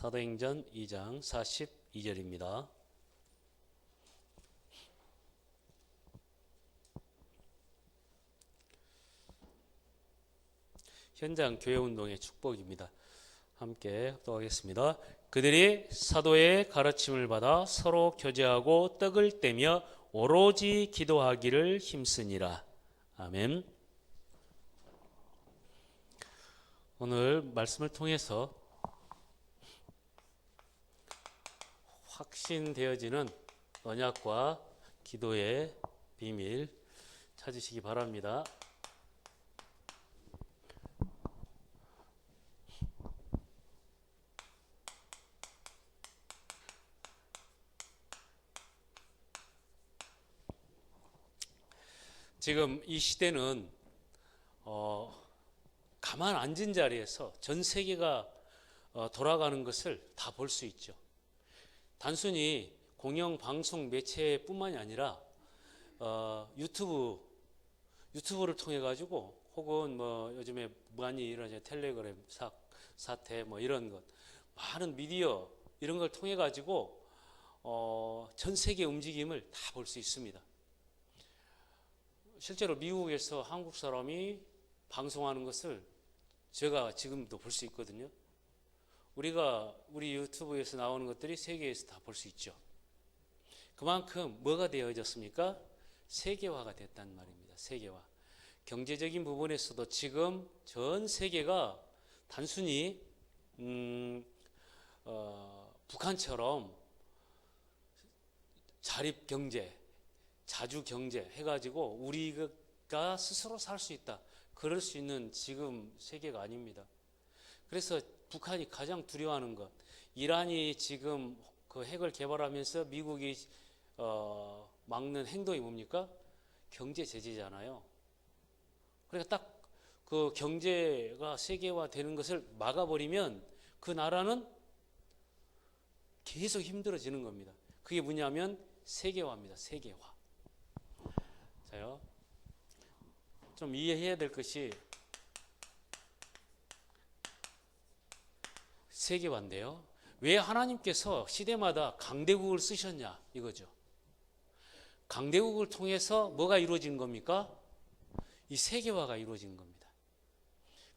사도행전 2장 42절입니다. 현장 교회운동의 축복입니다. 함께 합독하겠습니다. 그들이 사도의 가르침을 받아 서로 교제하고 떡을 떼며 오로지 기도하기를 힘쓰니라. 아멘. 오늘 말씀을 통해서 확신되어지는 언약과 기도의 비밀 찾으시기 바랍니다. 지금 이 시대는 가만 앉은 자리에서 전 세계가 돌아가는 것을 다 볼 수 있죠. 단순히 공영방송 매체뿐만이 아니라 유튜브를 통해 가지고 혹은 요즘에 많이 이런 텔레그램 사태 이런 것 많은 미디어 이런 걸 통해 가지고 전 세계 움직임을 다 볼 수 있습니다. 실제로 미국에서 한국 사람이 방송하는 것을 제가 지금도 볼 수 있거든요. 우리 유튜브에서 나오는 것들이 세계에서 다 볼 수 있죠. 그만큼 뭐가 되어졌습니까? 세계화가 됐단 말입니다. 세계화. 경제적인 부분에서도 지금 전 세계가 단순히 북한처럼 자립경제, 자주경제 해가지고 우리가 스스로 살 수 있다. 그럴 수 있는 지금 세계가 아닙니다. 그래서 북한이 가장 두려워하는 것, 이란이 지금 그 핵을 개발하면서 미국이 막는 행동이 뭡니까? 경제 제재잖아요. 그러니까 딱 그 경제가 세계화 되는 것을 막아버리면 그 나라는 계속 힘들어지는 겁니다. 그게 뭐냐면 세계화입니다. 세계화. 자요. 좀 이해해야 될 것이 세계화인데요. 왜 하나님께서 시대마다 강대국을 쓰셨냐 이거죠. 강대국을 통해서 뭐가 이루어진 겁니까? 이 세계화가 이루어진 겁니다.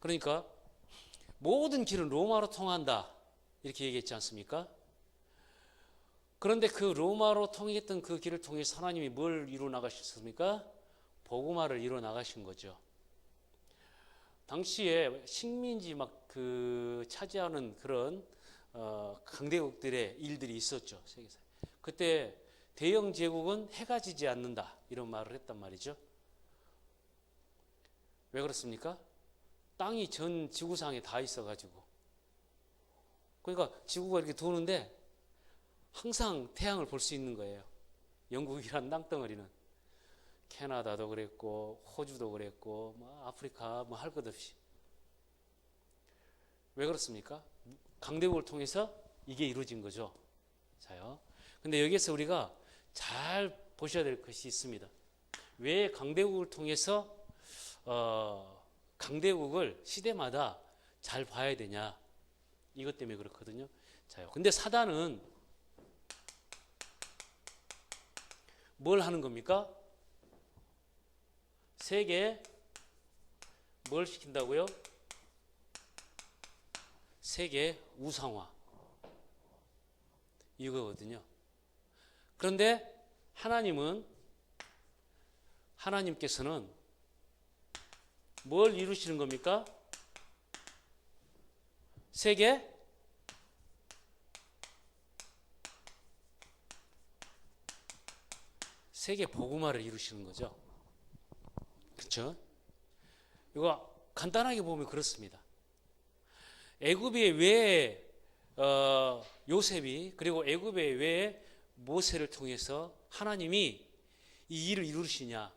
그러니까 모든 길은 로마로 통한다 이렇게 얘기했지 않습니까? 그런데 그 로마로 통했던 그 길을 통해서 하나님이 뭘 이루어 나가셨습니까? 복음화를 이루어 나가신 거죠. 당시에 식민지 차지하는 그런 강대국들의 일들이 있었죠. 세계에서. 그때 대영 제국은 해가 지지 않는다 이런 말을 했단 말이죠. 왜 그렇습니까? 땅이 전 지구상에 다 있어가지고. 그러니까 지구가 이렇게 도는데 항상 태양을 볼 수 있는 거예요. 영국이란 땅덩어리는. 캐나다도 그랬고 호주도 그랬고 아프리카 할 것 없이. 왜 그렇습니까? 강대국을 통해서 이게 이루어진 거죠. 자요. 근데 여기에서 우리가 잘 보셔야 될 것이 있습니다. 왜 강대국을 통해서 강대국을 시대마다 잘 봐야 되냐? 이것 때문에 그렇거든요. 자요. 근데 사단은 뭘 하는 겁니까? 세계 뭘 시킨다고요? 세계 우상화 이거거든요. 그런데 하나님께서는 뭘 이루시는 겁니까? 세계 복음화를 이루시는 거죠. 그렇죠? 이거 간단하게 보면 그렇습니다. 애굽에 왜 요셉이 그리고 애굽에 왜 모세를 통해서 하나님이 이 일을 이루시냐?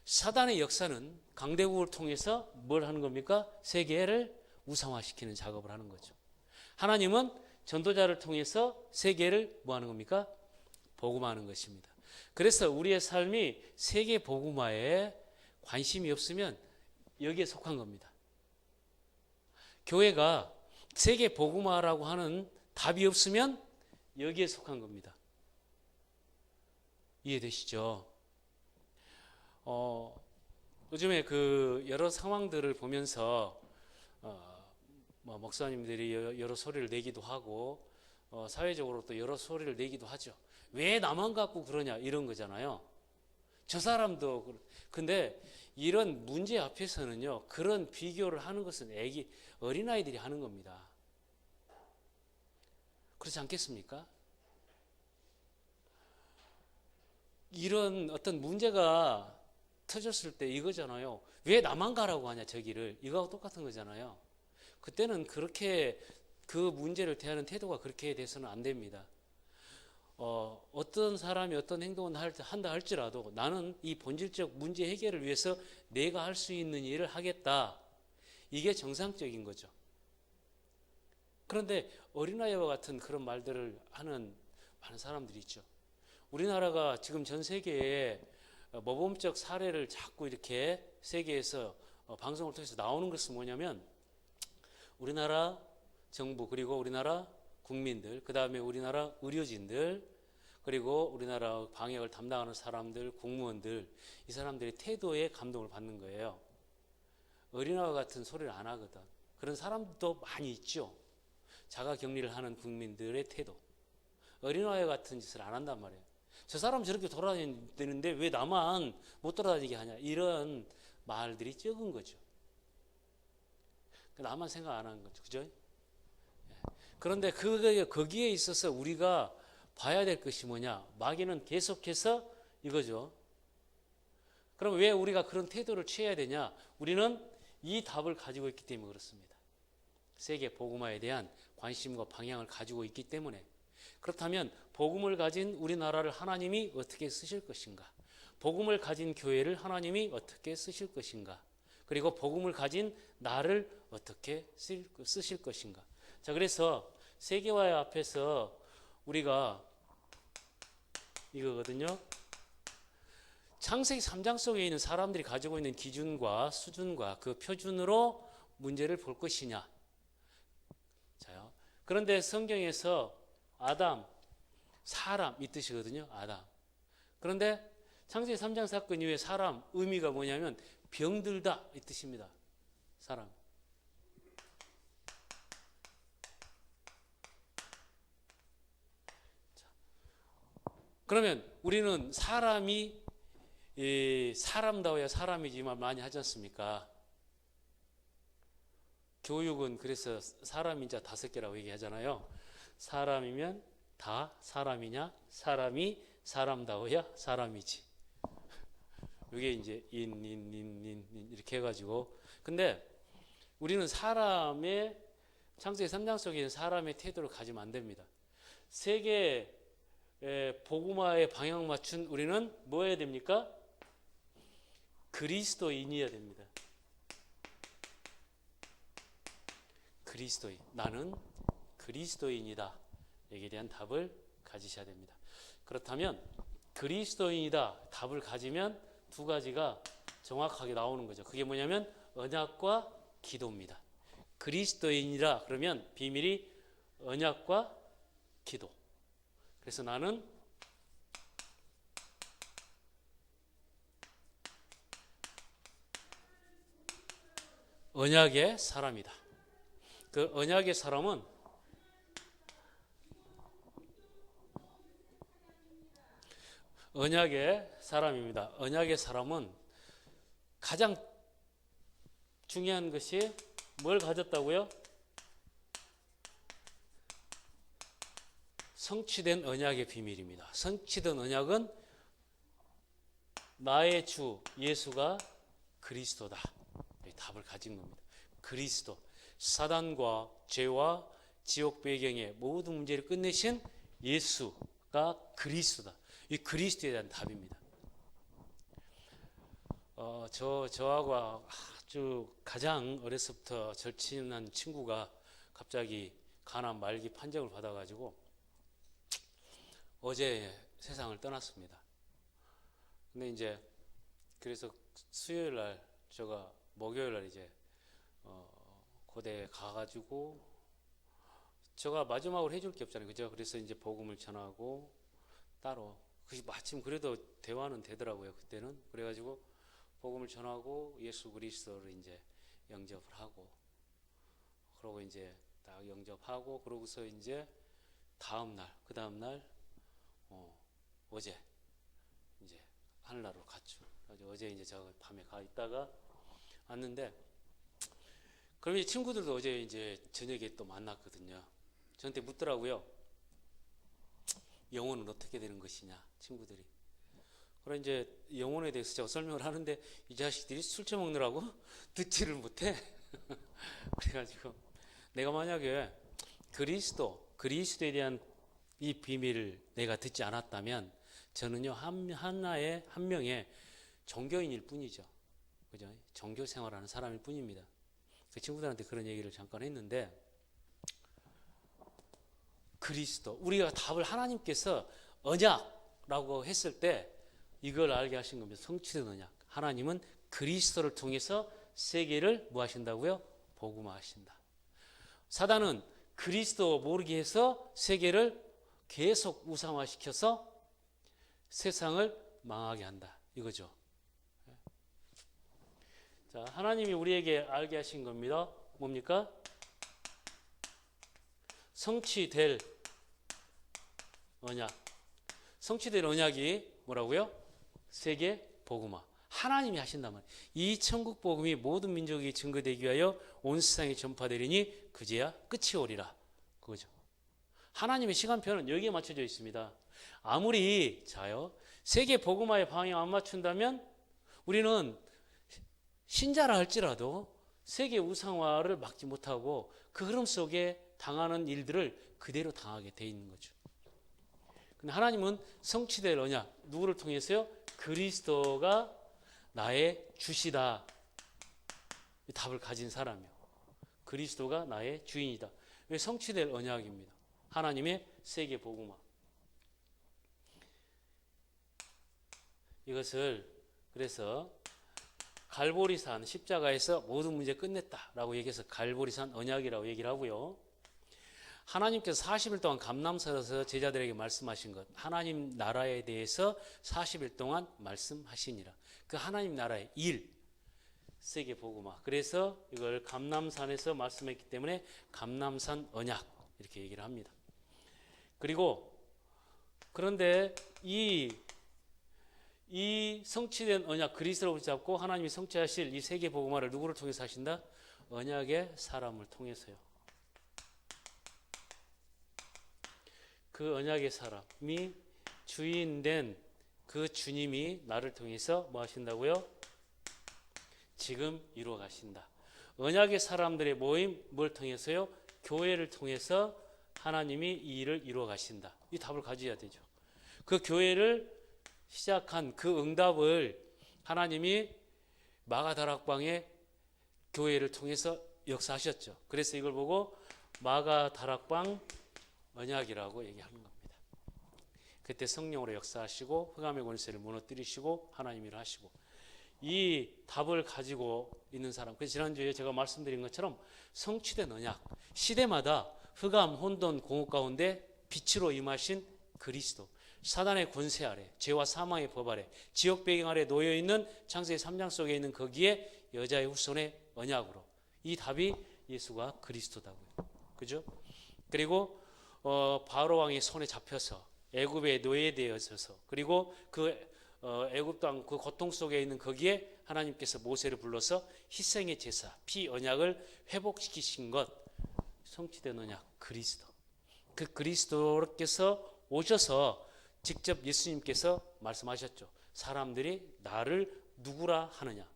사단의 역사는 강대국을 통해서 뭘 하는 겁니까? 세계를 우상화시키는 작업을 하는 거죠. 하나님은 전도자를 통해서 세계를 뭐 하는 겁니까? 복음화하는 것입니다. 그래서 우리의 삶이 세계 복음화에 관심이 없으면 여기에 속한 겁니다. 교회가 세계 복음화라고 하는 답이 없으면 여기에 속한 겁니다. 이해되시죠? 요즘에 그 여러 상황들을 보면서 뭐 목사님들이 여러 소리를 내기도 하고 사회적으로 또 여러 소리를 내기도 하죠. 왜 나만 갖고 그러냐 이런 거잖아요. 저 사람도 근데 이런 문제 앞에서는요, 그런 비교를 하는 것은 어린아이들이 하는 겁니다. 그렇지 않겠습니까? 이런 어떤 문제가 터졌을 때 이거잖아요. 왜 나만 가라고 하냐 저기를. 이거하고 똑같은 거잖아요. 그때는 그렇게 그 문제를 대하는 태도가 그렇게 돼서는 안 됩니다. 어떤 사람이 어떤 행동을 한다 할지라도 나는 이 본질적 문제 해결을 위해서 내가 할 수 있는 일을 하겠다. 이게 정상적인 거죠. 그런데 어린아이와 같은 그런 말들을 하는 많은 사람들이 있죠. 우리나라가 지금 전 세계에 모범적 사례를 자꾸 이렇게 세계에서 방송을 통해서 나오는 것은 뭐냐면 우리나라 정부 그리고 우리나라 국민들, 그 다음에 우리나라 의료진들, 그리고 우리나라 방역을 담당하는 사람들, 공무원들, 이 사람들의 태도에 감동을 받는 거예요. 어린아이와 같은 소리를 안 하거든. 그런 사람도 많이 있죠. 자가격리를 하는 국민들의 태도. 어린아이 같은 짓을 안 한단 말이에요. 저 사람 저렇게 돌아다니는데 왜 나만 못 돌아다니게 하냐. 이런 말들이 적은 거죠. 나만 생각 안 하는 거죠. 그죠? 그런데 거기에 있어서 우리가 봐야 될 것이 뭐냐. 마귀는 계속해서 이거죠. 그럼 왜 우리가 그런 태도를 취해야 되냐. 우리는 이 답을 가지고 있기 때문에 그렇습니다. 세계 복음화에 대한 관심과 방향을 가지고 있기 때문에. 그렇다면 복음을 가진 우리나라를 하나님이 어떻게 쓰실 것인가? 복음을 가진 교회를 하나님이 어떻게 쓰실 것인가? 그리고 복음을 가진 나를 어떻게 쓰실 것인가? 자, 그래서 세계화 앞에서 우리가 이거거든요. 창세기 3장 속에 있는 사람들이 가지고 있는 기준과 수준과 그 표준으로 문제를 볼 것이냐. 자요. 그런데 성경에서 아담, 사람 이 뜻이거든요. 아담. 그런데 창세기 3장 사건 이후에 사람 의미가 뭐냐면 병들다 이 뜻입니다. 사람. 그러면 우리는 사람이 사람다워야 사람이지만 많이 하지 않습니까? 교육은 그래서 사람인자 5개라고 얘기하잖아요. 사람이면 다 사람이냐? 사람이 사람다워야 사람이지. 이게 이제 인 이렇게 해가지고. 근데 우리는 사람의 창세기 3장 속에 있는 사람의 태도를 가지면 안 됩니다. 세계 복음화에 방향 맞춘 우리는 뭐 해야 됩니까? 그리스도인이어야 됩니다. 그리스도인. 나는 그리스도인이다. 여기에 대한 답을 가지셔야 됩니다. 그렇다면 그리스도인이다 답을 가지면 두 가지가 정확하게 나오는 거죠. 그게 뭐냐면 언약과 기도입니다. 그리스도인이라 그러면 비밀이 언약과 기도. 그래서 나는 언약의 사람이다. 그 언약의 사람은 언약의 사람입니다. 언약의 사람은 가장 중요한 것이 뭘 가졌다고요? 성취된 언약의 비밀입니다. 성취된 언약은 나의 주 예수가 그리스도다. 답을 가진 겁니다. 그리스도. 사단과 죄와 지옥 배경의 모든 문제를 끝내신 예수가 그리스도다. 이 그리스도에 대한 답입니다. 저하고 아주 가장 어려서부터 절친한 친구가 갑자기 간암 말기 판정을 받아가지고 어제 세상을 떠났습니다. 근데 이제 그래서 수요일 날 제가 목요일 날 이제 고대에 가가지고 제가 마지막으로 해줄 게 없잖아요. 그죠? 그래서 이제 복음을 전하고 따로 마침 그래도 대화는 되더라고요. 그때는 그래가지고 복음을 전하고 예수 그리스도를 이제 영접을 하고 그러고 이제 딱 영접하고 그러고서 이제 그 다음 날 어제 이제 하늘나라로 갔죠. 그래서 어제 이제 제가 밤에 가 있다가 왔는데 그럼 이 친구들도 어제 이제 저녁에 또 만났거든요. 저한테 묻더라고요. 영혼은 어떻게 되는 것이냐, 친구들이. 그래 이제 영혼에 대해서 제가 설명을 하는데 이 자식들이 술 처먹느라고 듣지를 못해. 그래가지고 내가 만약에 그리스도에 대한 이 비밀을 내가 듣지 않았다면 저는요 한 명의 종교인일 뿐이죠. 그죠? 종교 생활하는 사람일 뿐입니다. 그 친구들한테 그런 얘기를 잠깐 했는데 그리스도 우리가 답을 하나님께서 언약라고 했을 때 이걸 알게 하신 겁니다. 성취된 언약. 하나님은 그리스도를 통해서 세계를 뭐 하신다고요? 복음화하신다. 사단은 그리스도 모르게 해서 세계를 계속 우상화시켜서 세상을 망하게 한다. 이거죠. 자, 하나님이 우리에게 알게 하신 겁니다. 뭡니까? 성취될 언약. 성취될 언약이 뭐라고요? 세계 복음화. 하나님이 하신단 말이에요. 이 천국 복음이 모든 민족이 증거되기 위하여 온 세상에 전파되리니 그제야 끝이 오리라. 그거죠. 하나님의 시간표는 여기에 맞춰져 있습니다. 아무리 세계 복음화의 방향 안 맞춘다면 우리는 신자라 할지라도 세계 우상화를 막지 못하고 그 흐름 속에 당하는 일들을 그대로 당하게 돼 있는 거죠. 근데 하나님은 성취될 언약 누구를 통해서요? 그리스도가 나의 주시다. 이 답을 가진 사람이요. 그리스도가 나의 주인이다. 왜 성취될 언약입니다. 하나님의 세계 복음화. 이것을 그래서 갈보리산 십자가에서 모든 문제 끝냈다라고 얘기해서 갈보리산 언약이라고 얘기를 하고요. 하나님께서 40일 동안 감람산에서 제자들에게 말씀하신 것, 하나님 나라에 대해서 40일 동안 말씀하시니라. 그 하나님 나라의 일, 세계 복음화. 그래서 이걸 감람산에서 말씀했기 때문에 감람산 언약 이렇게 얘기를 합니다. 그리고 그런데 이 성취된 언약 그리스도를 붙잡고 하나님이 성취하실 이 세계 복음화를 누구를 통해서 하신다? 언약의 사람을 통해서요. 그 언약의 사람이 주인된 그 주님이 나를 통해서 뭐 하신다고요? 지금 이루어 가신다. 언약의 사람들의 모임 뭘 통해서요? 교회를 통해서 하나님이 이 일을 이루어 가신다. 이 답을 가져야 되죠. 그 교회를 시작한 그 응답을 하나님이 마가다락방의 교회를 통해서 역사하셨죠. 그래서 이걸 보고 마가다락방 언약이라고 얘기하는 겁니다. 그때 성령으로 역사하시고 흑암의 권세를 무너뜨리시고 하나님 일을 하시고 이 답을 가지고 있는 사람. 그래서 지난주에 제가 말씀드린 것처럼 성취된 언약. 시대마다 흑암, 혼돈, 공허 가운데 빛으로 임하신 그리스도. 사단의 권세 아래, 죄와 사망의 법 아래, 지옥 배경 아래 놓여있는 창세기 3장 속에 있는 거기에 여자의 후손의 언약으로. 이 답이 예수가 그리스도다고요. 그죠? 그리고 바로 왕의 손에 잡혀서 애굽의 노예되어져서 그리고 그 애굽 땅 그 고통 속에 있는 거기에 하나님께서 모세를 불러서 희생의 제사, 피 언약을 회복시키신 것, 성취된 언약 그리스도. 그 그리스도께서 오셔서 직접 예수님께서 말씀하셨죠. 사람들이 나를 누구라 하느냐.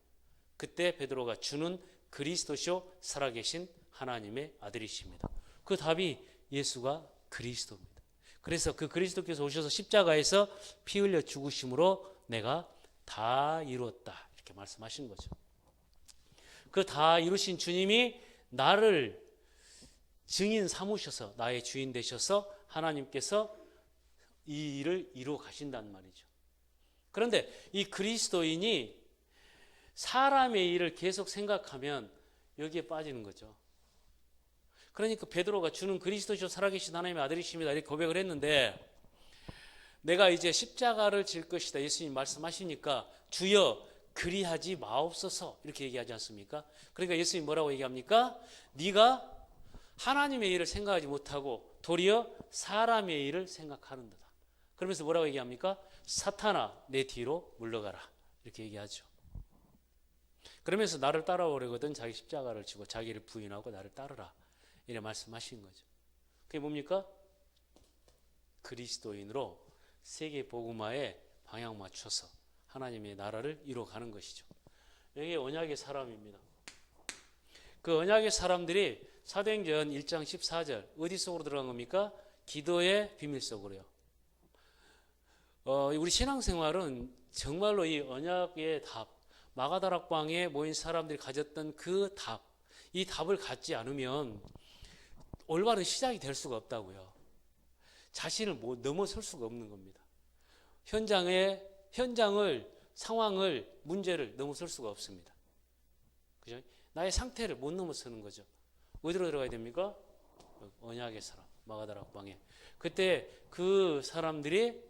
그때 베드로가 주는 그리스도시요 살아계신 하나님의 아들이십니다. 그 답이 예수가 그리스도입니다. 그래서 그 그리스도께서 오셔서 십자가에서 피 흘려 죽으심으로 내가 다 이루었다. 이렇게 말씀하신 거죠. 그 다 이루신 주님이 나를 증인 삼으셔서 나의 주인 되셔서 하나님께서 이 일을 이루어 가신단 말이죠. 그런데 이 그리스도인이 사람의 일을 계속 생각하면 여기에 빠지는 거죠. 그러니까 베드로가 주는 그리스도시요 살아계신 하나님의 아들이십니다 이렇게 고백을 했는데, 내가 이제 십자가를 질 것이다 예수님 말씀하시니까 주여 그리하지 마옵소서 이렇게 얘기하지 않습니까? 그러니까 예수님 뭐라고 얘기합니까? 네가 하나님의 일을 생각하지 못하고 도리어 사람의 일을 생각하는 거다. 그러면서 뭐라고 얘기합니까? 사탄아 내 뒤로 물러가라 이렇게 얘기하죠. 그러면서 나를 따라오려거든 자기 십자가를 지고 자기를 부인하고 나를 따르라 이렇게 말씀하신 거죠. 그게 뭡니까? 그리스도인으로 세계 복음화에 방향 맞춰서 하나님의 나라를 이루어가는 것이죠. 여기 언약의 사람입니다. 그 언약의 사람들이 사도행전 1장 14절 어디 속으로 들어간 겁니까? 기도의 비밀 속으로요. 우리 신앙생활은 정말로 이 언약의 답, 마가다락방에 모인 사람들이 가졌던 그 답, 이 답을 갖지 않으면 올바른 시작이 될 수가 없다고요. 자신을 넘어설 수가 없는 겁니다. 현장을, 상황을, 문제를 넘어설 수가 없습니다. 그죠? 나의 상태를 못 넘어서는 거죠. 어디로 들어가야 됩니까? 언약의 사람, 마가다락방에. 그때 그 사람들이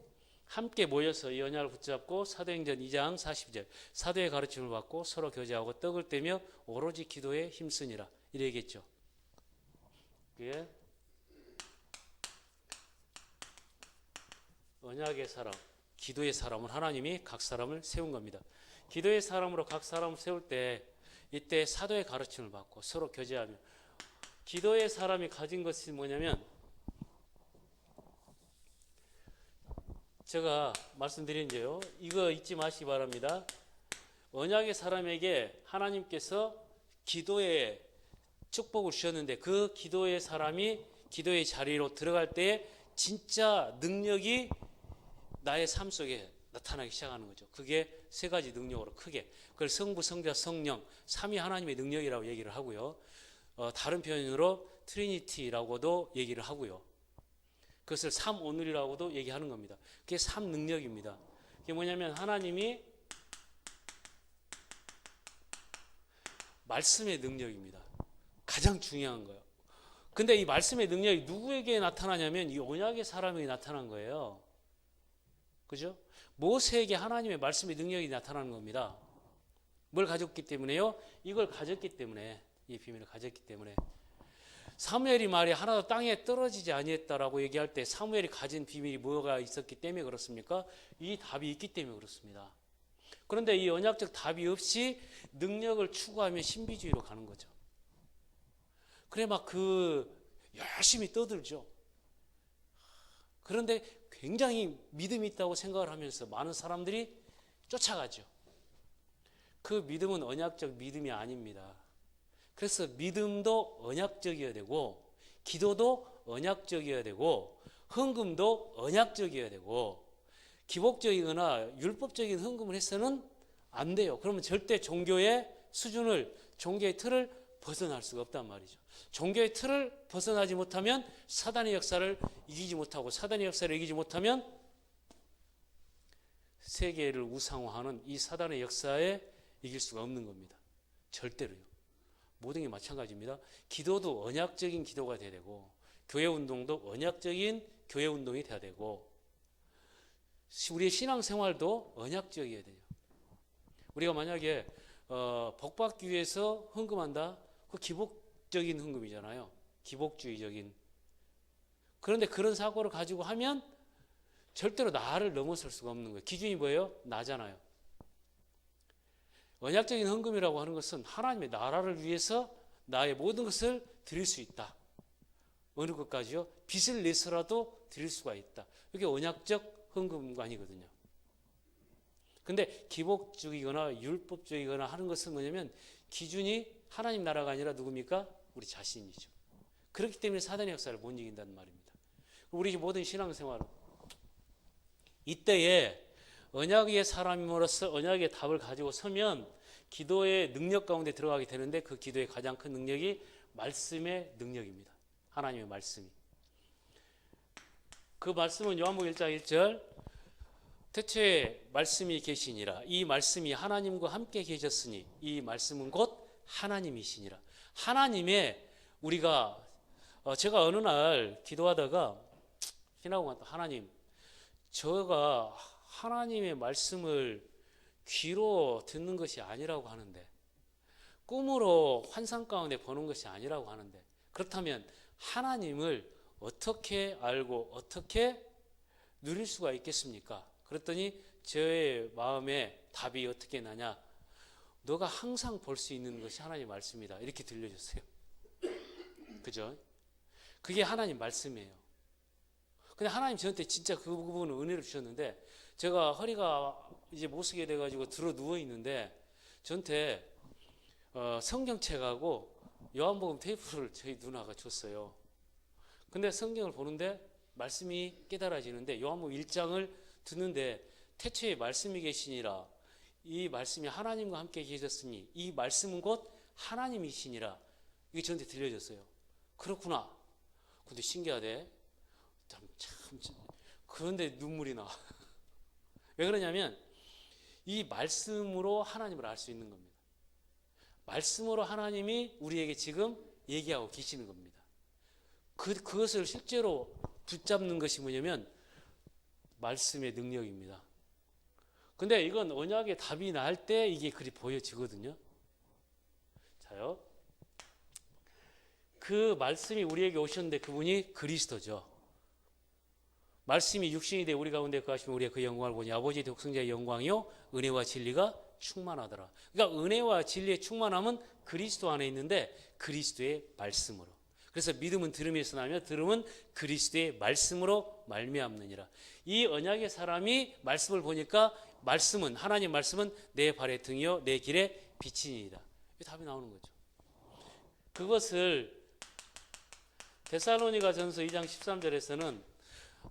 함께 모여서 이 언약을 붙잡고 사도행전 2장 40절 사도의 가르침을 받고 서로 교제하고 떡을 떼며 오로지 기도에 힘쓰니라 이래 얘기했죠. 그게 언약의 사람, 기도의 사람은 하나님이 각 사람을 세운 겁니다. 기도의 사람으로 각 사람을 세울 때 이때 사도의 가르침을 받고 서로 교제하며, 기도의 사람이 가진 것이 뭐냐면, 제가 말씀드린 게요, 이거 잊지 마시기 바랍니다. 언약의 사람에게 하나님께서 기도의 축복을 주셨는데 그 기도의 사람이 기도의 자리로 들어갈 때 진짜 능력이 나의 삶 속에 나타나기 시작하는 거죠. 그게 세 가지 능력으로 크게, 그걸 성부, 성자, 성령 삼위 하나님의 능력이라고 얘기를 하고요. 다른 표현으로 트리니티라고도 얘기를 하고요. 그것을 삼오늘이라고도 얘기하는 겁니다. 그게 삼 능력입니다. 그게 뭐냐면 하나님이 말씀의 능력입니다. 가장 중요한 거예요. 근데 이 말씀의 능력이 누구에게 나타나냐면 이 언약의 사람에게 나타난 거예요. 그죠? 모세에게 하나님의 말씀의 능력이 나타나는 겁니다. 뭘 가졌기 때문에요? 이걸 가졌기 때문에, 이 비밀을 가졌기 때문에. 사무엘이 말이 하나도 땅에 떨어지지 아니했다라고 얘기할 때 사무엘이 가진 비밀이 뭐가 있었기 때문에 그렇습니까? 이 답이 있기 때문에 그렇습니다. 그런데 이 언약적 답이 없이 능력을 추구하면 신비주의로 가는 거죠. 그래 막 열심히 떠들죠. 그런데 굉장히 믿음이 있다고 생각을 하면서 많은 사람들이 쫓아가죠. 그 믿음은 언약적 믿음이 아닙니다. 그래서 믿음도 언약적이어야 되고, 기도도 언약적이어야 되고, 헌금도 언약적이어야 되고, 기복적이거나 율법적인 헌금을 해서는 안 돼요. 그러면 절대 종교의 수준을, 종교의 틀을 벗어날 수가 없단 말이죠. 종교의 틀을 벗어나지 못하면 사단의 역사를 이기지 못하고, 사단의 역사를 이기지 못하면 세계를 우상화하는 이 사단의 역사에 이길 수가 없는 겁니다. 절대로요. 모든 게 마찬가지입니다. 기도도 언약적인 기도가 돼야 되고, 교회 운동도 언약적인 교회 운동이 돼야 되고, 우리의 신앙생활도 언약적이어야 돼요. 우리가 만약에 복받기 위해서 헌금한다? 그 기복적인 헌금이잖아요. 기복주의적인. 그런데 그런 사고를 가지고 하면 절대로 나를 넘어설 수가 없는 거예요. 기준이 뭐예요? 나잖아요. 언약적인 헌금이라고 하는 것은 하나님의 나라를 위해서 나의 모든 것을 드릴 수 있다. 어느 것까지요? 빚을 내서라도 드릴 수가 있다. 이게 언약적 헌금관이거든요. 근데 기복주의거나 율법주의거나 하는 것은 뭐냐면 기준이 하나님 나라가 아니라 누굽니까? 우리 자신이죠. 그렇기 때문에 사단의 역사를 못 이긴다는 말입니다. 우리 모든 신앙생활은 이때에 언약의 사람으로서 언약의 답을 가지고 서면 기도의 능력 가운데 들어가게 되는데, 그 기도의 가장 큰 능력이 말씀의 능력입니다. 하나님의 말씀이. 그 말씀은 요한복음 1장 1절 태초에 말씀이 계시니라. 이 말씀이 하나님과 함께 계셨으니 이 말씀은 곧 하나님이시니라. 하나님의 우리가 제가 어느 날 기도하다가 신하고 하나님, 저가 하나님의 말씀을 귀로 듣는 것이 아니라고 하는데, 꿈으로 환상 가운데 보는 것이 아니라고 하는데, 그렇다면 하나님을 어떻게 알고 어떻게 누릴 수가 있겠습니까? 그랬더니 저의 마음에 답이 어떻게 나냐? 너가 항상 볼 수 있는 것이 하나님 말씀이다. 이렇게 들려줬어요. 그죠? 그게 하나님 말씀이에요. 근데 하나님 저한테 진짜 그 부분은 은혜를 주셨는데, 제가 허리가 이제 못 쓰게 돼가지고 들어 누워 있는데 저한테 성경책하고 요한복음 테이프를 저희 누나가 줬어요. 근데 성경을 보는데 말씀이 깨달아지는데, 요한복음 1장을 듣는데 태초에 말씀이 계시니라, 이 말씀이 하나님과 함께 계셨으니 이 말씀은 곧 하나님이시니라, 이게 저한테 들려졌어요. 그렇구나. 근데 신기하대. 참 그런데 눈물이 나. 왜 그러냐면 이 말씀으로 하나님을 알 수 있는 겁니다. 말씀으로 하나님이 우리에게 지금 얘기하고 계시는 겁니다. 그것을 실제로 붙잡는 것이 뭐냐면 말씀의 능력입니다. 근데 이건 언약의 답이 날 때 이게 그리 보여지거든요. 자요. 그 말씀이 우리에게 오셨는데 그분이 그리스도죠. 말씀이 육신이 돼 우리 가운데 거하시면 우리의 그 영광을 보니 아버지 독생자의 영광이요 은혜와 진리가 충만하더라. 그러니까 은혜와 진리의 충만함은 그리스도 안에 있는데 그리스도의 말씀으로. 그래서 믿음은 들음에서 나며 들음은 그리스도의 말씀으로 말미암느니라. 이 언약의 사람이 말씀을 보니까 말씀은, 하나님 말씀은 내 발의 등이요 내 길의 빛이니이다. 이 답이 나오는 거죠. 그것을 데살로니가전서 2장 13절에서는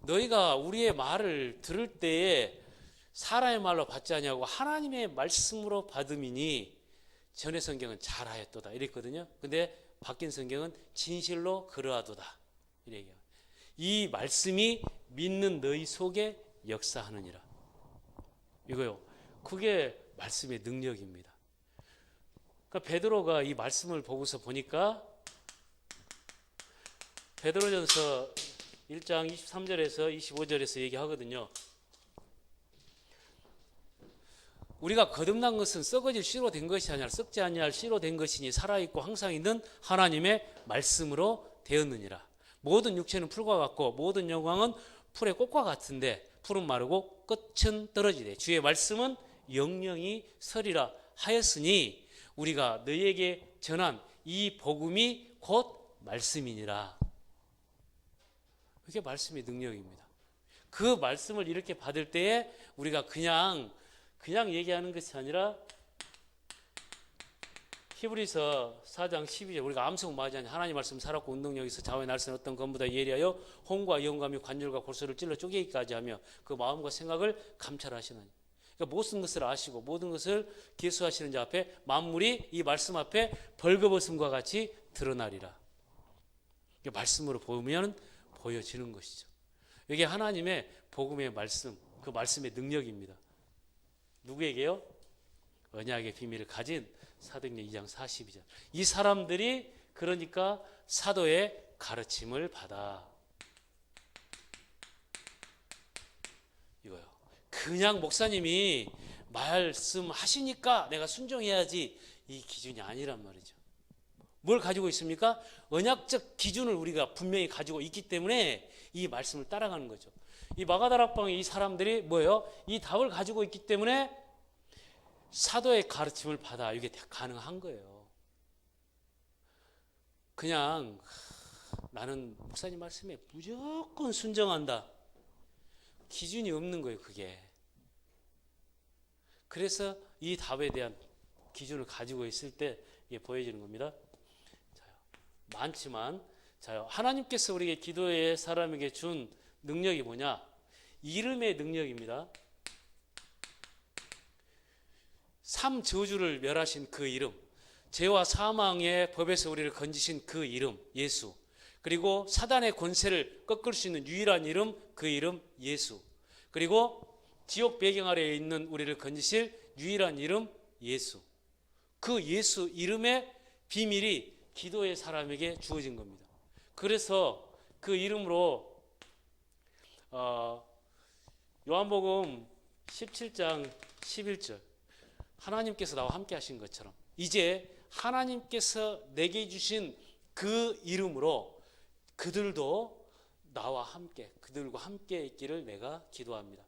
너희가 우리의 말을 들을 때에 사람의 말로 받지 아니하고 하나님의 말씀으로 받음이니 전의 성경은 잘하였도다 이랬거든요. 근데 바뀐 성경은 진실로 그러하도다 이래 얘기해요. 이 말씀이 믿는 너희 속에 역사하느니라. 이거요. 그게 말씀의 능력입니다. 그러니까 베드로가 이 말씀을 보고서 보니까 베드로전서 1장 23절에서 25절에서 얘기하거든요. 우리가 거듭난 것은 썩어질 씨로 된 것이 아니라 썩지 아니할 씨로 된 것이니 살아있고 항상 있는 하나님의 말씀으로 되었느니라. 모든 육체는 풀과 같고 모든 영광은 풀의 꽃과 같은데 풀은 마르고 끝은 떨어지되 주의 말씀은 영영이 서리라 하였으니 우리가 너희에게 전한 이 복음이 곧 말씀이니라. 그게 말씀의 능력입니다. 그 말씀을 이렇게 받을 때에 우리가 그냥 얘기하는 것이 아니라 히브리서 4장 12절 우리가 암송 맞이하니 하나님 말씀 살았고 운동력에서 자원의 날선 어떤 것보다 예리하여 혼과 영감이 관절과 골수를 찔러 쪼개기까지 하며 그 마음과 생각을 감찰하시나니. 그러니까 모든 것을 아시고 모든 것을 계수하시는 자 앞에 만물이 이 말씀 앞에 벌거벗음과 같이 드러나리라. 말씀으로 보면 보여지는 것이죠. 이게 하나님의 복음의 말씀, 그 말씀의 능력입니다. 누구에게요? 언약의 비밀을 가진 사도행전 2장 42절. 이 사람들이 그러니까 사도의 가르침을 받아. 이거요. 그냥 목사님이 말씀하시니까 내가 순종해야지 이 기준이 아니란 말이죠. 뭘 가지고 있습니까? 언약적 기준을 우리가 분명히 가지고 있기 때문에 이 말씀을 따라가는 거죠. 이 마가다락방의 이 사람들이 뭐예요? 이 답을 가지고 있기 때문에 사도의 가르침을 받아. 이게 가능한 거예요. 그냥 나는 목사님 말씀에 무조건 순종한다. 기준이 없는 거예요, 그게. 그래서 이 답에 대한 기준을 가지고 있을 때 이게 보여지는 겁니다. 많지만 하나님께서 우리에게 기도의 사람에게 준 능력이 뭐냐? 이름의 능력입니다. 3저주를 멸하신 그 이름, 죄와 사망의 법에서 우리를 건지신 그 이름 예수, 그리고 사단의 권세를 꺾을 수 있는 유일한 이름, 그 이름 예수, 그리고 지옥 배경 아래에 있는 우리를 건지실 유일한 이름 예수. 그 예수 이름의 비밀이 기도의 사람에게 주어진 겁니다. 그래서 그 이름으로 요한복음 17장 11절 하나님께서 나와 함께 하신 것처럼 이제 하나님께서 내게 주신 그 이름으로 그들도 나와 함께 그들과 함께 있기를 내가 기도합니다.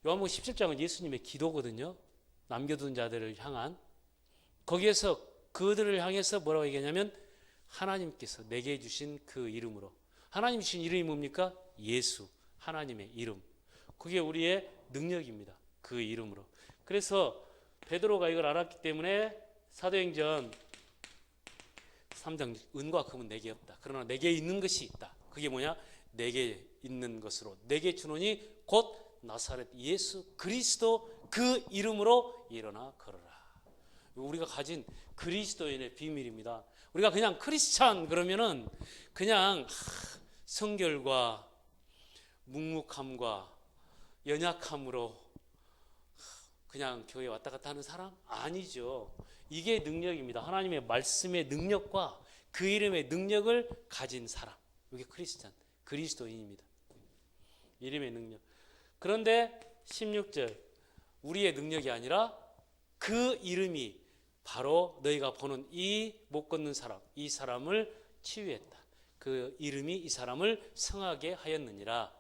요한복음 17장은 예수님의 기도거든요. 남겨둔 자들을 향한. 거기에서 그들을 향해서 뭐라고 얘기하냐면 하나님께서 내게 주신 그 이름으로. 하나님 주신 이름이 뭡니까? 예수, 하나님의 이름. 그게 우리의 능력입니다. 그 이름으로. 그래서 베드로가 이걸 알았기 때문에 사도행전 3장 은과 금은 내게 없다. 그러나 내게 있는 것이 있다. 그게 뭐냐? 내게 있는 것으로 내게 주노니 곧 나사렛 예수 그리스도 그 이름으로 일어나 걸어라. 우리가 가진 그리스도인의 비밀입니다. 우리가 그냥 크리스찬 그러면은 그냥 성결과 묵묵함과 연약함으로 그냥 교회 왔다 갔다 하는 사람? 아니죠. 이게 능력입니다. 하나님의 말씀의 능력과 그 이름의 능력을 가진 사람. 이게 크리스찬, 그리스도인입니다. 이름의 능력. 그런데 16절 우리의 능력이 아니라 그 이름이 바로 너희가 보는 이 못 걷는 사람, 이 사람을 치유했다. 그 이름이 이 사람을 성하게 하였느니라.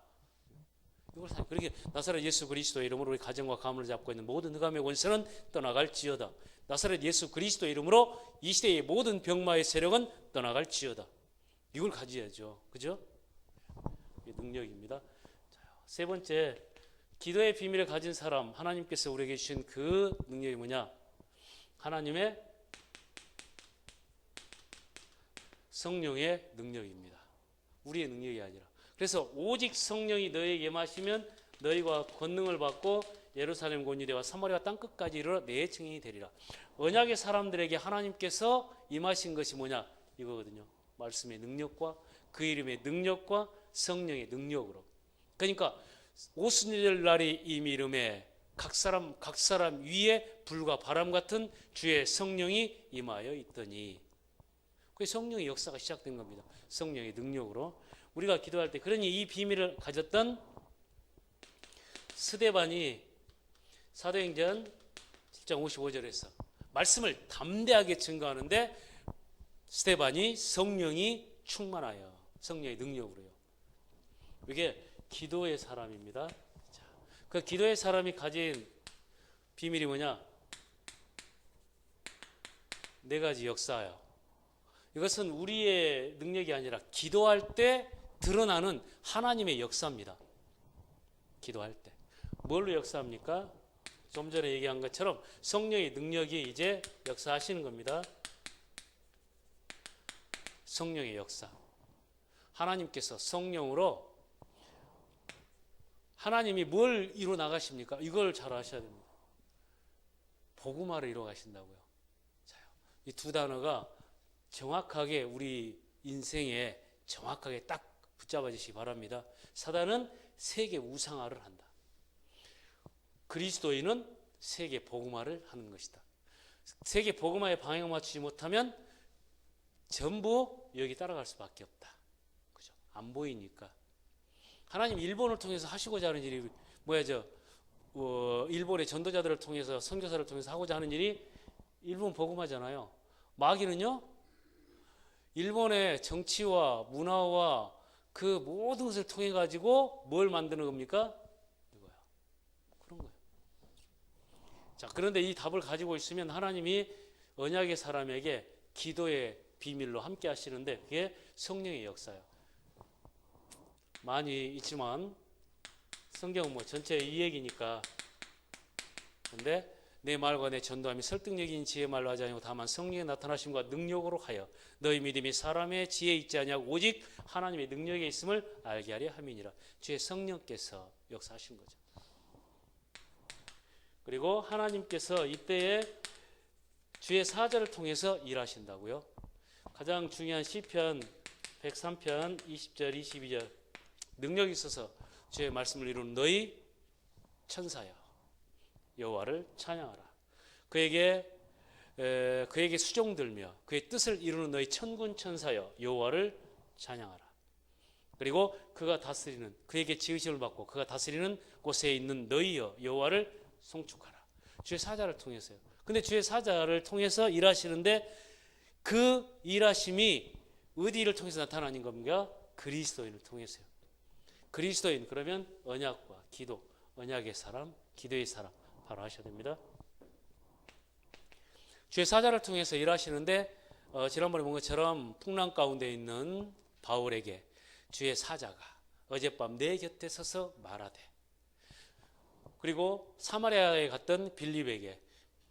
이걸 그렇게 나사렛 예수 그리스도의 이름으로 우리 가정과 가문을 잡고 있는 모든 흑암의 권세는 떠나갈지어다. 나사렛 예수 그리스도의 이름으로 이 시대의 모든 병마의 세력은 떠나갈지어다. 이걸 가져야죠. 그죠? 이게 능력입니다. 세 번째, 기도의 비밀을 가진 사람, 하나님께서 우리에게 주신 그 능력이 뭐냐? 하나님의 성령의 능력입니다. 우리의 능력이 아니라. 그래서 오직 성령이 너희에게 임하시면 너희가 권능을 받고 예루살렘 온 유대와 사마리아 땅끝까지 이르러 내 증인이 되리라. 언약의 사람들에게 하나님께서 임하신 것이 뭐냐? 이거거든요. 말씀의 능력과 그 이름의 능력과 성령의 능력으로. 그러니까 오순절날이 이미 이름에 각 사람 위에 불과 바람 같은 주의 성령이 임하여 있더니 그 성령의 역사가 시작된 겁니다. 성령의 능력으로. 우리가 기도할 때 그러니 이 비밀을 가졌던 스데반이 사도행전 7장 55절에서 말씀을 담대하게 증거하는데 스데반이 성령이 충만하여 성령의 능력으로요. 이게 기도의 사람입니다. 자, 그 기도의 사람이 가진 비밀이 뭐냐? 네 가지 역사예요. 이것은 우리의 능력이 아니라 기도할 때 드러나는 하나님의 역사입니다. 기도할 때. 뭘로 역사합니까? 좀 전에 얘기한 것처럼 성령의 능력이 이제 역사하시는 겁니다. 성령의 역사. 하나님께서 성령으로 하나님이 뭘 이루어 나가십니까? 이걸 잘 아셔야 됩니다. 복음화를 이루어 가신다고요. 이 두 단어가 정확하게 우리 인생에 정확하게 딱 붙잡아 주시기 바랍니다. 사단은 세계 우상화를 한다. 그리스도인은 세계 복음화를 하는 것이다. 세계 복음화의 방향을 맞추지 못하면 전부 여기 따라갈 수밖에 없다. 그죠? 안 보이니까. 하나님 일본을 통해서 하시고자 하는 일이 일본의 전도자들을 통해서 선교사를 통해서 하고자 하는 일이 일본 복음화잖아요. 마귀는요, 일본의 정치와 문화와 그 모든 것을 통해 가지고 뭘 만드는 겁니까? 이거야. 그런 거예요. 자, 그런데 이 답을 가지고 있으면 하나님이 언약의 사람에게 기도의 비밀로 함께 하시는데 그게 성령의 역사예요. 많이 있지만 성경은 뭐 전체 이 얘기니까. 근데 내 말과 내 전도함이 설득력 있는 지혜의 말로 하지 아니고 다만 성령의 나타나심과 능력으로 하여 너희 믿음이 사람의 지혜에 있지 아니하고 오직 하나님의 능력에 있음을 알게 하려 함이니라. 주의 성령께서 역사하신 거죠. 그리고 하나님께서 이때에 주의 사자를 통해서 일하신다고요. 가장 중요한 시편 103편 20절 22절 능력이 있어서 주의 말씀을 이루는 너희 천사여 여호와를 찬양하라. 그에게 수종들며 그의 뜻을 이루는 너희 천군 천사여 여호와를 찬양하라. 그리고 그가 다스리는 그에게 지으심을 받고 그가 다스리는 곳에 있는 너희여 여호와를 송축하라. 주의 사자를 통해서요. 근데 주의 사자를 통해서 일하시는데 그 일하심이 어디를 통해서 나타나는 겁니까? 그리스도인을 통해서요. 그리스도인 그러면 언약과 기도, 언약의 사람, 기도의 사람 바로 하셔야 됩니다. 주의 사자를 통해서 일하시는데 지난번에 본 것처럼 풍랑 가운데 있는 바울에게 주의 사자가 어젯밤 내 곁에 서서 말하되, 그리고 사마리아에 갔던 빌립에게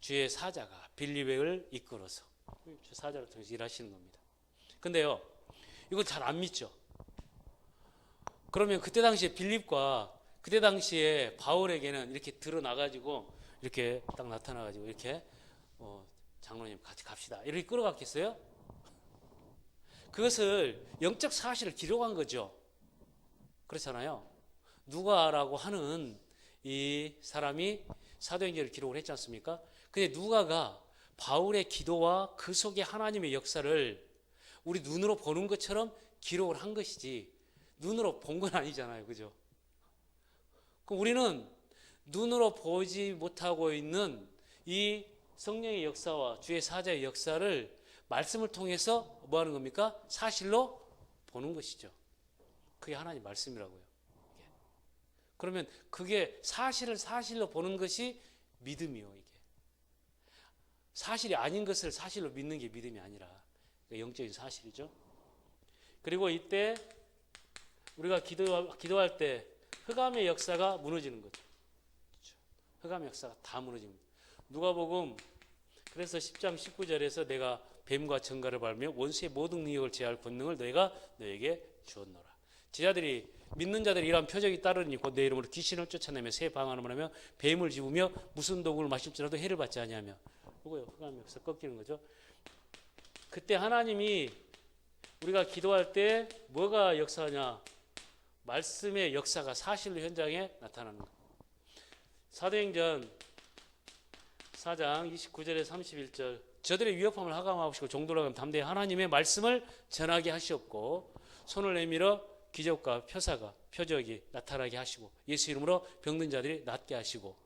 주의 사자가 빌립을 이끌어서 주의 사자를 통해서 일하시는 겁니다. 근데요, 이거 잘 안 믿죠? 그러면 그때 당시에 빌립과 그때 당시에 바울에게는 이렇게 드러나가지고 이렇게 딱 나타나가지고 이렇게 장로님 같이 갑시다 이렇게 끌어갔겠어요? 그것을 영적 사실을 기록한 거죠. 그렇잖아요. 누가라고 하는 이 사람이 사도행전을 기록을 했지 않습니까? 근데 누가가 바울의 기도와 그 속에 하나님의 역사를 우리 눈으로 보는 것처럼 기록을 한 것이지 눈으로 본 건 아니잖아요. 그죠? 그럼 우리는 눈으로 보지 못하고 있는 이 성령의 역사와 주의 사자의 역사를 말씀을 통해서 뭐 하는 겁니까? 사실로 보는 것이죠. 그게 하나님 말씀이라고요. 그러면 그게 사실을 사실로 보는 것이 믿음이요. 이게 사실이 아닌 것을 사실로 믿는 게 믿음이 아니라 영적인 사실이죠. 그리고 이때 우리가 기도할 때 흑암의 역사가 무너지는 거죠. 그렇죠? 흑암의 역사가 다 무너지는 거죠. 누가복음 그래서 10장 19절에서 내가 뱀과 정갈을 밟으며 원수의 모든 능력을 제할 권능을 너희가 너에게 주었노라. 제자들이 믿는 자들이 이러한 표적이 따르니 곧 내 이름으로 귀신을 쫓아내며 새 방언을 하며 뱀을 집으며 무슨 독을 마실지라도 해를 받지 아니하며. 이거요. 흑암의 역사 꺾이는 거죠. 그때 하나님이 우리가 기도할 때 뭐가 역사냐? 말씀의 역사가 사실로 현장에 나타나는 거예요. 사도행전 4장 29절에 31절 저들의 위협함을 하감하시고 종들어가면 담대히 하나님의 말씀을 전하게 하시옵고 손을 내밀어 기적과 표적이 나타나게 하시고 예수 이름으로 병든 자들이 낫게 하시고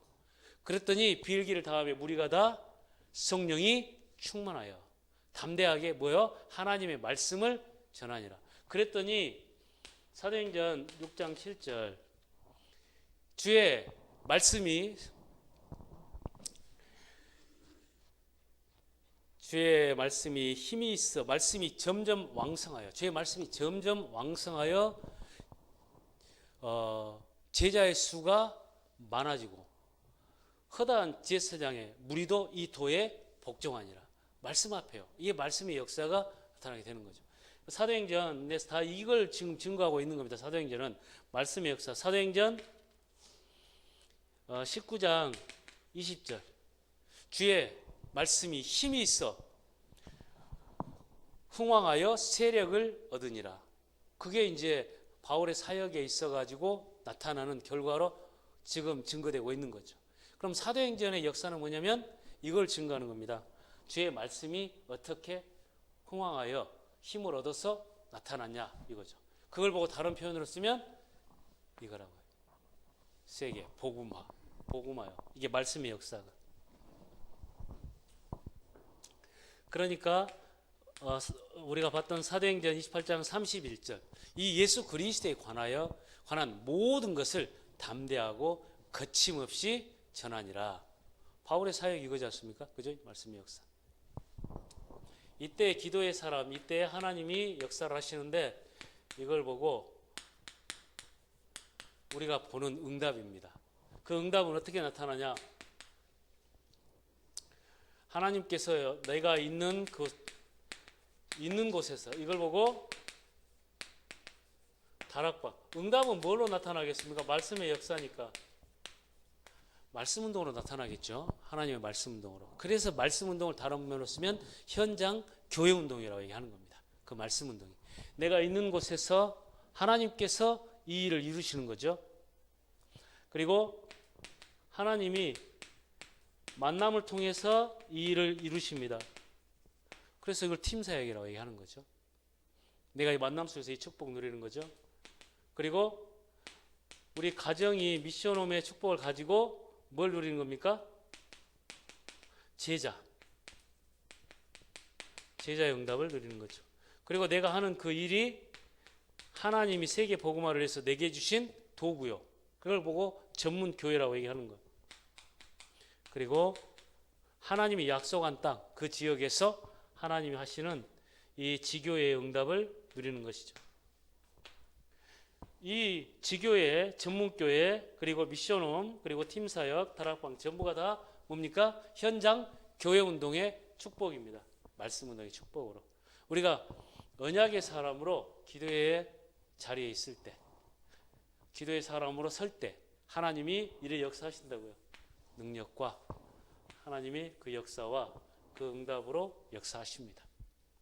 그랬더니 비일기를 다음에 무리가 다 성령이 충만하여 담대하게 뭐요? 하나님의 말씀을 전하니라. 그랬더니 사도행전 6장 7절 주의 말씀이 힘이 있어 말씀이 점점 왕성하여 주의 말씀이 점점 왕성하여 제자의 수가 많아지고 허다한 제사장의 무리도 이 도에 복종하니라. 말씀 앞에요. 이게 말씀의 역사가 나타나게 되는 거죠. 사도행전에서 다 이걸 지금 증거하고 있는 겁니다. 사도행전은 말씀의 역사. 사도행전 19장 20절 주의 말씀이 힘이 있어 흥왕하여 세력을 얻으니라. 그게 이제 바울의 사역에 있어 가지고 나타나는 결과로 지금 증거되고 있는 거죠. 그럼 사도행전의 역사는 뭐냐면 이걸 증거하는 겁니다. 주의 말씀이 어떻게 흥왕하여 힘을 얻어서 나타났냐 이거죠. 그걸 보고 다른 표현으로 쓰면 이거라고요. 세계 복음화요. 이게 말씀의 역사가. 그러니까 우리가 봤던 사도행전 28장 31절 이 예수 그리스도에 관한 모든 것을 담대하고 거침없이 전하니라. 바울의 사역 이거지 않습니까? 그죠? 말씀의 역사. 이때 기도의 사람, 이때 하나님이 역사를 하시는데 이걸 보고 우리가 보는 응답입니다. 그 응답은 어떻게 나타나냐? 하나님께서 내가 있는 곳에서 이걸 보고 다락방. 응답은 뭘로 나타나겠습니까? 말씀의 역사니까. 말씀 운동으로 나타나겠죠. 하나님의 말씀 운동으로. 그래서 말씀 운동을 다른 면으로 쓰면 현장 교회 운동이라고 얘기하는 겁니다. 그 말씀 운동이. 내가 있는 곳에서 하나님께서 이 일을 이루시는 거죠. 그리고 하나님이 만남을 통해서 이 일을 이루십니다. 그래서 이걸 팀 사역이라고 얘기하는 거죠. 내가 이 만남 속에서 이 축복 누리는 거죠. 그리고 우리 가정이 미션홈의 축복을 가지고 뭘 누리는 겁니까? 제자의 응답을 누리는 거죠. 그리고 내가 하는 그 일이 하나님이 세계 복음화를 위해서 내게 주신 도구요. 그걸 보고 전문 교회라고 얘기하는 거예요. 그리고 하나님이 약속한 땅, 그 지역에서 하나님이 하시는 이 지교회의 응답을 누리는 것이죠. 이 지교회, 전문교회, 그리고 미션홈, 그리고 팀사역, 다락방 전부가 다 뭡니까? 현장 교회운동의 축복입니다. 말씀운동의 축복으로. 우리가 언약의 사람으로 기도의 자리에 있을 때, 기도의 사람으로 설 때 하나님이 이래 역사하신다고요. 능력과 하나님이 그 역사와 그 응답으로 역사하십니다.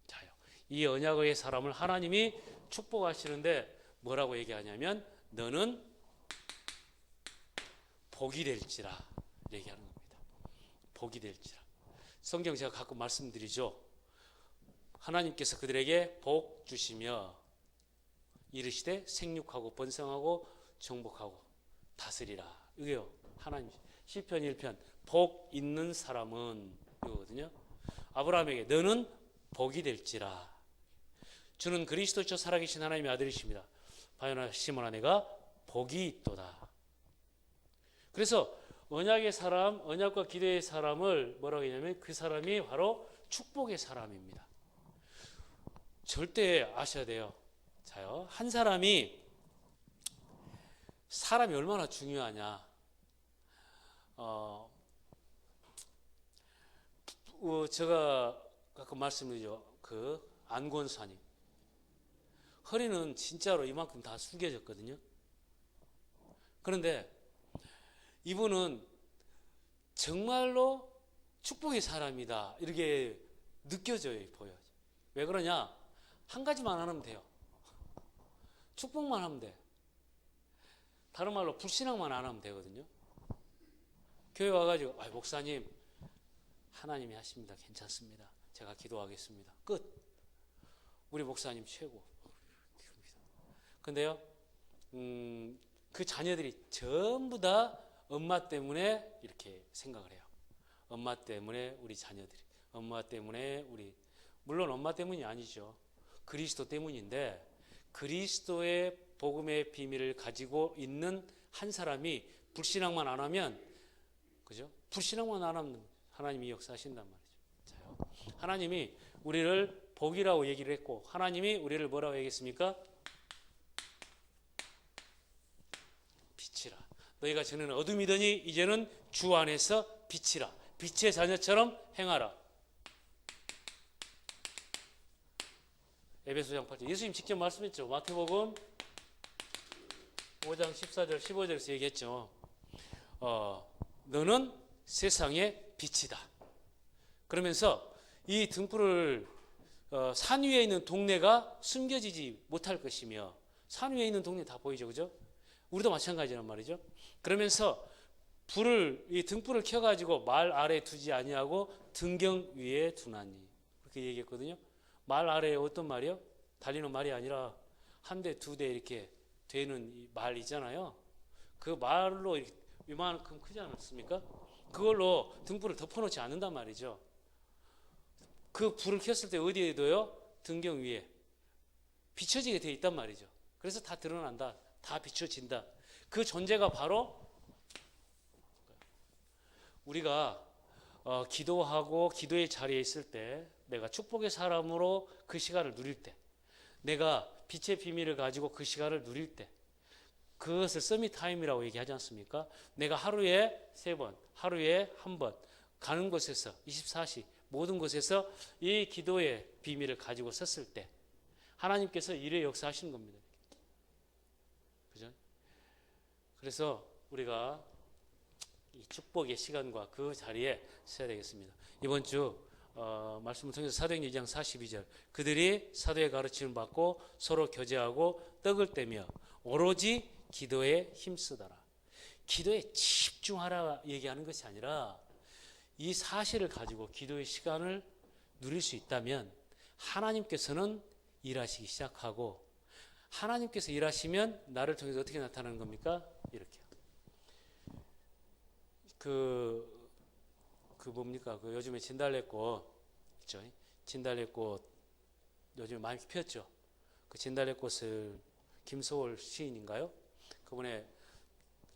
자요. 이 언약의 사람을 하나님이 축복하시는데 뭐라고 얘기하냐면 너는 복이 될지라 얘기하는 겁니다. 복이 될지라. 성경 제가 가끔 말씀드리죠. 하나님께서 그들에게 복 주시며 이르시되 생육하고 번성하고 정복하고 다스리라. 이게요. 하나님 시편 1편 복 있는 사람은 이거거든요. 아브라함에게 너는 복이 될지라. 주는 그리스도죠 살아계신 하나님의 아들이십니다. 바요나 시몬아 내가 복이 있도다. 그래서 언약의 사람, 언약과 기도의 사람을 뭐라고 하냐면 그 사람이 바로 축복의 사람입니다. 절대 아셔야 돼요. 자요. 한 사람이 얼마나 중요하냐. 제가 가끔 말씀드리죠. 그 안권사님. 허리는 진짜로 이만큼 다 숙여졌거든요. 그런데 이분은 정말로 축복의 사람이다. 이렇게 느껴져요. 보여요. 왜 그러냐? 한 가지만 하면 돼요. 축복만 하면 돼. 다른 말로 불신앙만 안 하면 되거든요. 교회 와가지고 목사님 하나님이 하십니다. 괜찮습니다. 제가 기도하겠습니다. 끝. 우리 목사님 최고. 근데요, 그 자녀들이 전부 다 엄마 때문에 이렇게 생각을 해요. 엄마 때문에 우리 자녀들이, 엄마 때문에 물론 엄마 때문이 아니죠. 그리스도 때문인데 그리스도의 복음의 비밀을 가지고 있는 한 사람이 불신앙만 안 하면, 그죠? 불신앙만 안 하면 하나님이 역사하신단 말이죠. 자요. 하나님이 우리를 복이라고 얘기를 했고, 하나님이 우리를 뭐라고 얘기했습니까? 빛이라. 너희가 전에는 어둠이더니 이제는 주 안에서 빛이라. 빛의 자녀처럼 행하라. 에베소장 8절. 예수님 직접 말씀했죠. 마태복음 5장 14절 15절에서 얘기했죠. 너는 세상의 빛이다. 그러면서 이 등불을 산 위에 있는 동네가 숨겨지지 못할 것이며, 산 위에 있는 동네 다 보이죠, 그죠? 우리도 마찬가지란 말이죠. 그러면서 이 등불을 켜가지고 말 아래 두지 아니하고 등경 위에 두나니, 그렇게 얘기했거든요. 말 아래에 어떤 말이요? 달리는 말이 아니라 한 대, 두 대 이렇게 되는 말 있잖아요. 그 말로 이만큼 크지 않습니까? 그걸로 등불을 덮어놓지 않는단 말이죠. 그 불을 켰을 때 어디에 둬요? 등경 위에 비춰지게 되어 있단 말이죠. 그래서 다 드러난다. 다 비춰진다. 그 존재가 바로 우리가 기도하고 기도의 자리에 있을 때, 내가 축복의 사람으로 그 시간을 누릴 때, 내가 빛의 비밀을 가지고 그 시간을 누릴 때, 그것을 서밋 타임이라고 얘기하지 않습니까? 내가 하루에 3번, 하루에 1번 가는 곳에서 24시 모든 곳에서 이 기도의 비밀을 가지고 섰을 때 하나님께서 일의 역사하시는 겁니다. 그죠? 그래서 우리가 이 축복의 시간과 그 자리에 서야 되겠습니다. 이번 주 말씀을 통해서 사도행전 2장 42절, 그들이 사도의 가르침을 받고 서로 교제하고 떡을 떼며 오로지 기도에 힘쓰더라. 기도에 집중하라 얘기하는 것이 아니라 이 사실을 가지고 기도의 시간을 누릴 수 있다면 하나님께서는 일하시기 시작하고, 하나님께서 일하시면 나를 통해서 어떻게 나타나는 겁니까? 이렇게요. 뭡니까? 요즘에 진달래꽃 있죠? 진달래꽃 요즘에 많이 피었죠? 그 진달래꽃을 김소월 시인인가요? 그분의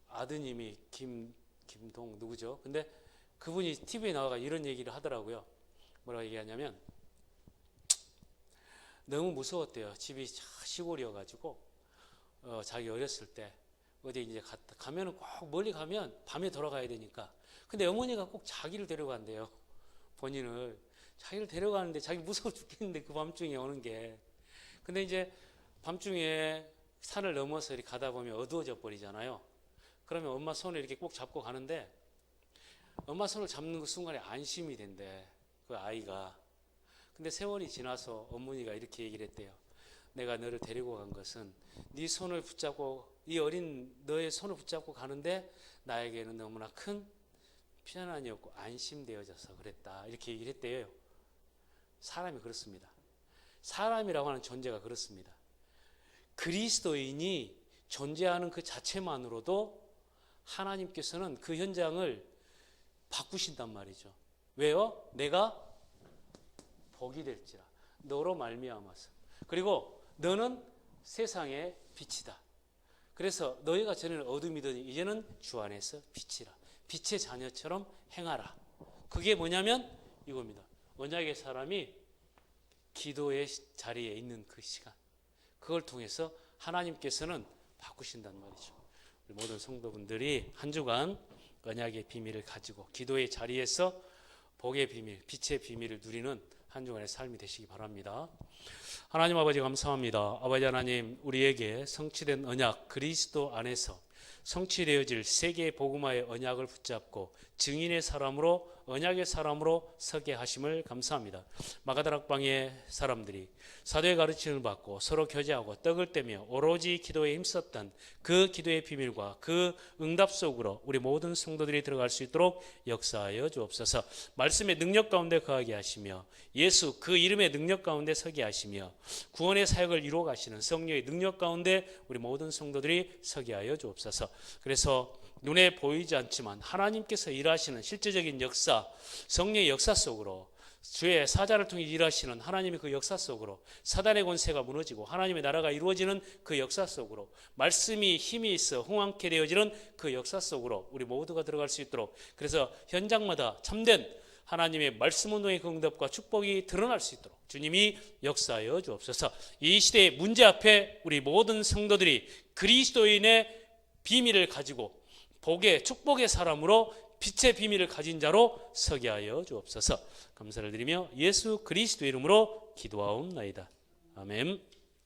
아드님이 김동 누구죠? 근데 그분이 TV에 나와가 이런 얘기를 하더라고요. 뭐라고 얘기하냐면 너무 무서웠대요. 집이 시골이어가지고 자기 어렸을 때 어디 이제 가면은 꼭 멀리 가면 밤에 돌아가야 되니까. 근데 어머니가 꼭 자기를 데려간대요. 본인을 자기를 데려가는데 자기 무서워 죽겠는데 그 밤중에 오는 게. 근데 이제 밤중에 산을 넘어서 이렇게 가다 보면 어두워져 버리잖아요. 그러면 엄마 손을 이렇게 꼭 잡고 가는데 엄마 손을 잡는 그 순간에 안심이 된대. 그 아이가. 근데 세월이 지나서 어머니가 이렇게 얘기를 했대요. 내가 너를 데리고 간 것은 네 손을 붙잡고 이 어린 너의 손을 붙잡고 가는데 나에게는 너무나 큰 편안이었고 안심되어져서 그랬다. 이렇게 얘기를 했대요. 사람이 그렇습니다. 사람이라고 하는 존재가 그렇습니다. 그리스도인이 존재하는 그 자체만으로도 하나님께서는 그 현장을 바꾸신단 말이죠. 왜요? 내가 복이 될지라 너로 말미암아서. 그리고 너는 세상의 빛이다. 그래서 너희가 전에는 어둠이더니 이제는 주 안에서 빛이라. 빛의 자녀처럼 행하라. 그게 뭐냐면 이겁니다. 언약의 사람이 기도의 자리에 있는 그 시간, 그걸 통해서 하나님께서는 바꾸신단 말이죠. 우리 모든 성도분들이 한 주간 언약의 비밀을 가지고 기도의 자리에서 복의 비밀, 빛의 비밀을 누리는 한 주간의 삶이 되시기 바랍니다. 하나님 아버지 감사합니다. 아버지 하나님, 우리에게 성취된 언약 그리스도 안에서 성취되어질 세계의 복음화의 언약을 붙잡고 증인의 사람으로 언약의 사람으로 서게 하심을 감사합니다. 마가다락방의 사람들이 사도의 가르침을 받고 서로 교제하고 떡을 떼며 오로지 기도에 힘썼던 그 기도의 비밀과 그 응답 속으로 우리 모든 성도들이 들어갈 수 있도록 역사하여 주옵소서. 말씀의 능력 가운데 거하게 하시며 예수 그 이름의 능력 가운데 서게 하시며 구원의 사역을 이루어 가시는 성령의 능력 가운데 우리 모든 성도들이 서게 하여 주옵소서. 그래서 눈에 보이지 않지만 하나님께서 일하시는 실제적인 역사, 성령의 역사 속으로 주의 사자를 통해 일하시는 하나님의 그 역사 속으로 사단의 권세가 무너지고 하나님의 나라가 이루어지는 그 역사 속으로 말씀이 힘이 있어 흥황케 되어지는 그 역사 속으로 우리 모두가 들어갈 수 있도록, 그래서 현장마다 참된 하나님의 말씀 운동의 그 응답과 축복이 드러날 수 있도록 주님이 역사하여 주옵소서. 이 시대의 문제 앞에 우리 모든 성도들이 그리스도인의 비밀을 가지고 복의 축복의 사람으로 빛의 비밀을 가진 자로 서게 하여 주옵소서. 감사를 드리며 예수 그리스도 이름으로 기도하옵나이다. 아멘.